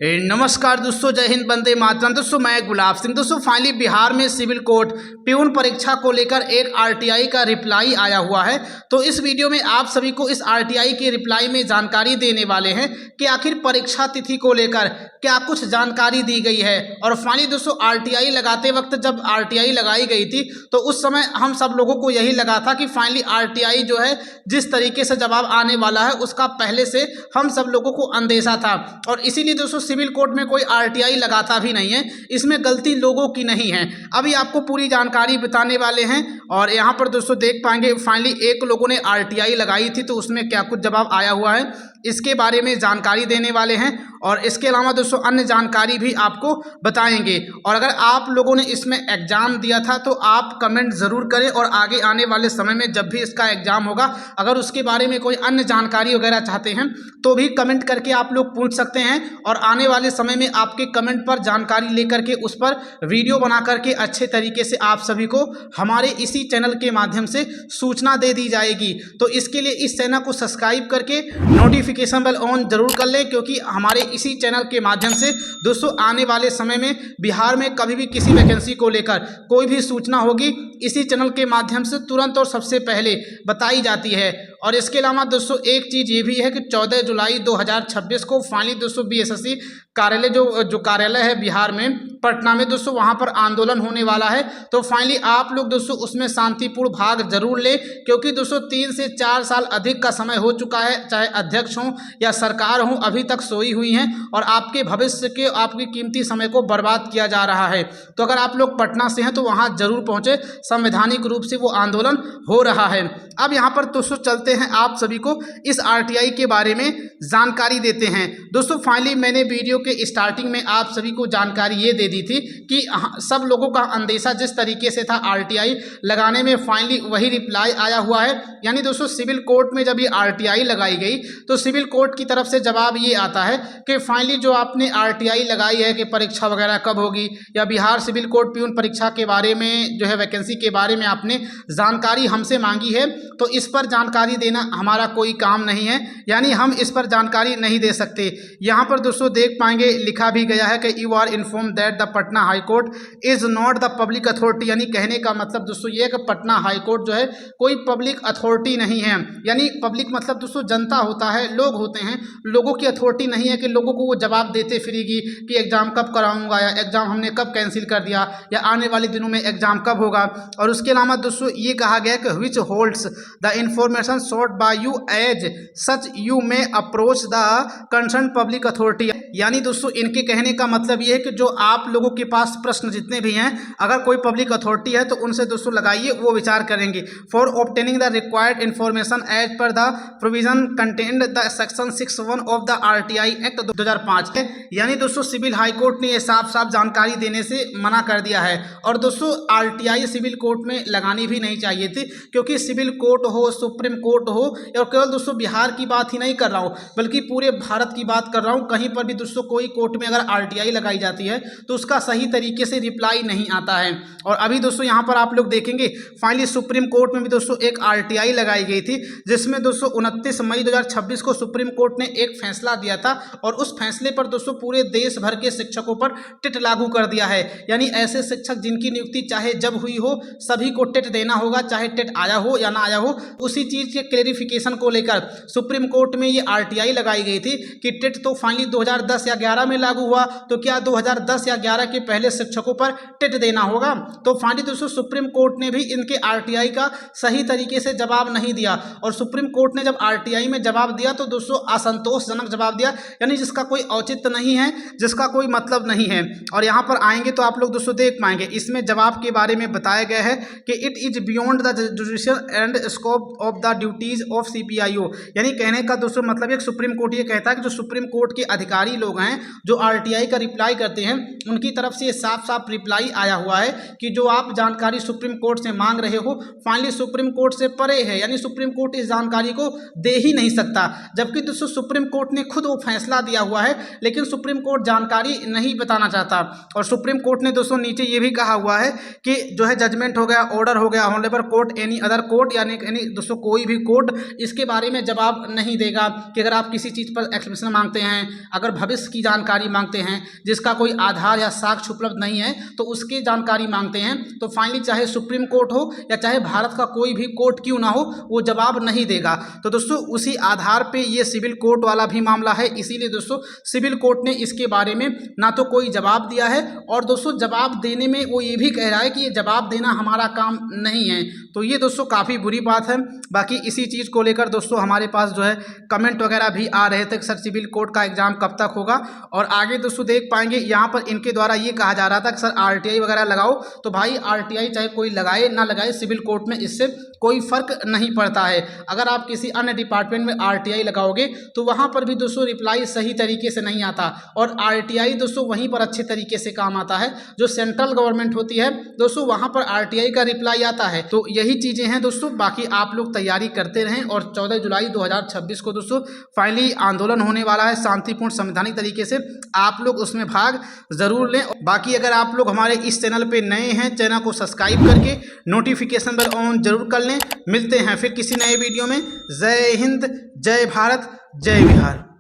नमस्कार दोस्तों, जय हिंद, वंदे मातरम। दोस्तों मैं गुलाब सिंह। दोस्तों फाइनली बिहार में सिविल कोर्ट प्यून परीक्षा को लेकर एक आरटीआई का रिप्लाई आया हुआ है। तो इस वीडियो में आप सभी को इस आरटीआई के रिप्लाई में जानकारी देने वाले हैं कि आखिर परीक्षा तिथि को लेकर क्या कुछ जानकारी दी गई है। और फाइनली दोस्तों आरटीआई लगाते वक्त जब आरटीआई लगाई गई थी तो उस समय हम सब लोगों को यही लगा था कि फाइनली आरटीआई जो है जिस तरीके से जवाब आने वाला है उसका पहले से हम सब लोगों को अंदेशा था। और इसीलिए दोस्तों सिविल कोर्ट में कोई आरटीआई लगाता भी नहीं है, इसमें गलती लोगों की नहीं है। अभी आपको पूरी जानकारी बताने वाले हैं। और यहाँ पर दोस्तों देख पाएंगे फाइनली एक लोगों ने आरटीआई लगाई थी तो उसमें क्या कुछ जवाब आया हुआ है, इसके बारे में जानकारी देने वाले हैं। और इसके अलावा दोस्तों अन्य जानकारी भी आपको बताएंगे। और अगर आप लोगों ने इसमें एग्जाम दिया था तो आप कमेंट ज़रूर करें, और आगे आने वाले समय में जब भी इसका एग्जाम होगा अगर उसके बारे में कोई अन्य जानकारी वगैरह चाहते हैं तो भी कमेंट करके आप लोग पूछ सकते हैं। और आने वाले समय में आपके कमेंट पर जानकारी लेकर के उस पर वीडियो बना करके अच्छे तरीके से आप सभी को हमारे इसी चैनल के माध्यम से सूचना दे दी जाएगी। तो इसके लिए इस चैनल को सब्सक्राइब करके नोटिफिकेशन बेल ऑन जरूर कर लें, क्योंकि हमारे इसी चैनल के माध्यम से दोस्तों आने वाले समय में बिहार में कभी भी किसी वैकेंसी को लेकर कोई भी सूचना होगी इसी चैनल के माध्यम से तुरंत और सबसे पहले बताई जाती है। और इसके अलावा दोस्तों एक चीज़ ये भी है कि 14 जुलाई 2026 को फाइनली दोस्तों बीएसएससी कार्यालय जो कार्यालय है बिहार में पटना में दोस्तों वहाँ पर आंदोलन होने वाला है। तो फाइनली आप लोग दोस्तों उसमें शांतिपूर्ण भाग जरूर लें, क्योंकि दोस्तों 3 से 4 साल अधिक का समय हो चुका है, चाहे अध्यक्ष हों या सरकार हो अभी तक सोई हुई हैं और आपके भविष्य के आपकी कीमती समय को बर्बाद किया जा रहा है। तो अगर आप लोग पटना से हैं तो वहाँ जरूर पहुँचे, संवैधानिक रूप से वो आंदोलन हो रहा है। अब यहाँ पर दोस्तों चलते हैं, आप सभी को इस आरटीआई के बारे में जानकारी देते हैं। दोस्तों फाइनली मैंने वीडियो के स्टार्टिंग में आप सभी को जानकारी ये दे दी थी कि सब लोगों का अंदेशा जिस तरीके से था आरटीआई लगाने में, फाइनली वही रिप्लाई आया हुआ है। यानी दोस्तों सिविल कोर्ट में जब ये आरटीआई लगाई गई तो सिविल कोर्ट की तरफ से जवाब ये आता है कि फाइनली जो आपने आरटीआई लगाई है कि परीक्षा वगैरह कब होगी, या बिहार सिविल कोर्ट प्यून परीक्षा के बारे में जो है वैकेंसी के बारे में आपने जानकारी हमसे मांगी है, तो इस पर जानकारी देना हमारा कोई काम नहीं है, यानी हम इस पर जानकारी नहीं दे सकते। यहाँ पर दोस्तों देख पाएंगे लिखा भी गया है कि you are inform that the Patna high court is not the public authority. यानी कहने का मतलब दोस्तों ये है कि पटना हाई कोर्ट जो है कोई पब्लिक अथॉरिटी नहीं है। यानी पब्लिक मतलब दोस्तों जनता होता है, लोग होते हैं, लोगों की अथॉरिटी नहीं है कि लोगों को वो जवाब देते फिरेगी कि एग्जाम कब कराऊंगा, या एग्जाम हमने कब कैंसिल कर दिया, या आने वाले दिनों में एग्जाम कब होगा। और उसके अलावा दोस्तों ये कहा गया कि विच holds the information sought by you as such you may approach the concerned public authority। यानी दोस्तों इनके कहने का मतलब ये है कि जो आप लोगों के पास प्रश्न जितने भी हैं अगर कोई पब्लिक अथॉरिटी है तो उनसे दोस्तों लगाइए, वो विचार करेंगे। For obtaining the required information as per the provision contained the section 61 of the RTI act 2005 है। यानी दोस्तों सिविल हाई कोर्ट ने ये साफ साफ जानकारी देने से मना कर दिया है। और दोस्तों आरटीआई सिविल कोर्ट में लगानी भी नहीं चाहिए थी, क्योंकि सिविल कोर्ट हो, सुप्रीम कोर्ट हो, और केवल दोस्तों बिहार की बात ही नहीं कर रहा हूँ बल्कि पूरे भारत की बात कर रहा हूँ, कहीं पर भी दोस्तों कोई कोर्ट में अगर आरटीआई लगाई जाती है तो उसका सही तरीके से रिप्लाई नहीं आता है। और अभी दोस्तों यहाँ पर आप लोग देखेंगे फाइनली सुप्रीम कोर्ट में भी दोस्तों एक आरटीआई लगाई गई थी, जिसमें दोस्तों 29 मई 2026 को सुप्रीम कोर्ट ने एक फैसला दिया था। और उस फैसले पर दोस्तों पूरे देश भर के शिक्षकों पर टेट लागू कर दिया है। यानी ऐसे शिक्षक जिनकी नियुक्ति चाहे जब हुई हो सभी को टेट देना होगा, चाहे टेट आया हो या ना आया हो। उसी चीज़ के क्लेरिफिकेशन को लेकर सुप्रीम कोर्ट में ये आरटीआई लगाई गई थी कि टेट तो फाइनली 2010 या 11 में लागू हुआ, तो क्या 2010 या 11 के पहले शिक्षकों पर टेट देना होगा। तो फाइनली दोस्तों सुप्रीम कोर्ट ने भी इनके आरटीआई का सही तरीके से जवाब नहीं दिया। और सुप्रीम कोर्ट ने जब आरटीआई में जवाब दिया तो दोस्तों असंतोषजनक जवाब दिया, यानी जिसका कोई औचित्य नहीं है, जिसका कोई मतलब नहीं है। और यहाँ पर आएंगे तो आप लोग दोस्तों देख पाएंगे इसमें जवाब के बारे में बताया गया है कि it is beyond the judicial and scope of the duties of CPIO. यानी कहने का दोस्तों मतलब एक सुप्रीम कोर्ट ये कहता है कि जो सुप्रीम कोर्ट के अधिकारी लोग हैं जो आरटीआई का रिप्लाई करते हैं उनकी तरफ से साफ साफ रिप्लाई आया हुआ है कि जो आप जानकारी सुप्रीम कोर्ट से मांग रहे हो फाइनली सुप्रीम कोर्ट से परे है, यानी सुप्रीम कोर्ट इस जानकारी को दे ही नहीं सकता। जबकि दोस्तों सुप्रीम कोर्ट ने खुद वो फैसला दिया हुआ है, लेकिन सुप्रीम कोर्ट जानकारी नहीं बताना चाहता। और सुप्रीम कोर्ट ने दोस्तों नीचे ये भी कहा हुआ है कि जो है जजमेंट हो गया, ऑर्डर हो गया, honourable court, any other court, यानी दोस्तों कोई भी कोर्ट इसके बारे में जवाब नहीं देगा कि अगर आप किसी चीज़ पर एक्सप्लेनेशन मांगते हैं, अगर भविष्य की जानकारी मांगते हैं जिसका कोई आधार या साक्ष्य उपलब्ध नहीं है तो उसकी जानकारी मांगते हैं, तो फाइनली चाहे सुप्रीम कोर्ट हो या चाहे भारत का कोई भी कोर्ट क्यों ना हो, वो जवाब नहीं देगा। तो दोस्तों उसी आधार पे ये सिविल कोर्ट वाला भी मामला है, इसीलिए दोस्तों सिविल कोर्ट ने इसके बारे में ना तो कोई जवाब दिया है, और दोस्तों जवाब देने में वो ये भी कह रहा है कि ये जवाब देना हमारा काम नहीं है। तो ये दोस्तों काफ़ी बुरी बात है। बाकी इसी चीज़ को लेकर दोस्तों हमारे पास जो है कमेंट वगैरह भी आ रहे थे कि सर सिविल कोर्ट का एग्ज़ाम कब तक होगा, और आगे दोस्तों देख पाएंगे यहाँ पर इनके द्वारा ये कहा जा रहा था कि सर आरटीआई वगैरह लगाओ। तो भाई आरटीआई चाहे कोई लगाए ना लगाए, सिविल कोर्ट में इससे कोई फ़र्क नहीं पड़ता है। अगर आप किसी अन्य डिपार्टमेंट में आरटीआई लगाओगे तो वहाँ पर भी दोस्तों रिप्लाई सही तरीके से नहीं आता, और आरटीआई दोस्तों वहीं पर अच्छे तरीके से काम आता है। जो सेंट्रल गवर्नमेंट होती है दोस्तों वहाँ पर आरटीआई का रिप्लाई आता है। तो यही चीज़ें हैं दोस्तों, बाकी आप लोग तैयारी करते रहें, और 14 जुलाई 2026 को दोस्तों फाइनली आंदोलन होने वाला है शांतिपूर्ण संवैधानिक तरीके से, आप लोग उसमें भाग ज़रूर लें। बाकी अगर आप लोग हमारे इस चैनल पे नए हैं, चैनल को सब्सक्राइब करके नोटिफिकेशन बेल ऑन जरूर कर लें। मिलते हैं फिर किसी नए वीडियो में। जय हिंद, जय भारत, जय बिहार।